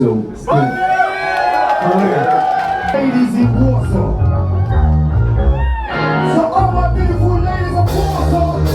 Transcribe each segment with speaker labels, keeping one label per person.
Speaker 1: Ladies in Warsaw. So all my beautiful ladies of Warsaw,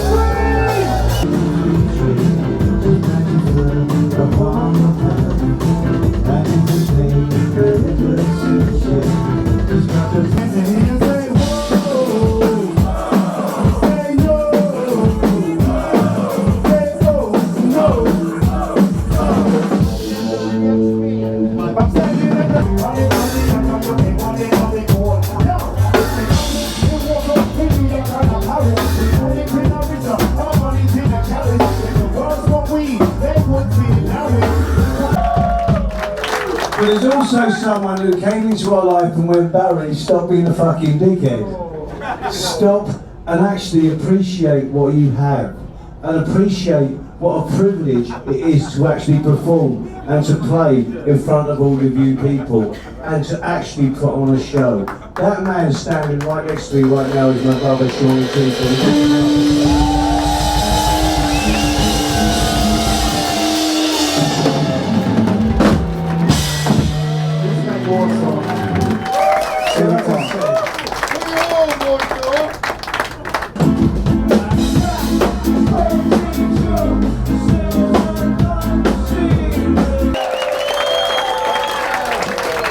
Speaker 2: But there's also someone who came into our life and went, Barry, stop being a fucking dickhead. Stop and actually appreciate what you have. And appreciate what a privilege it is to actually perform and to play in front of all of you people and to actually put on a show. That man standing right next to me right now is my brother, Sean T.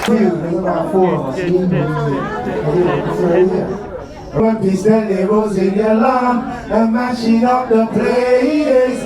Speaker 1: there's about 4 of us. One piece that labels in your alarm and mashing up the place.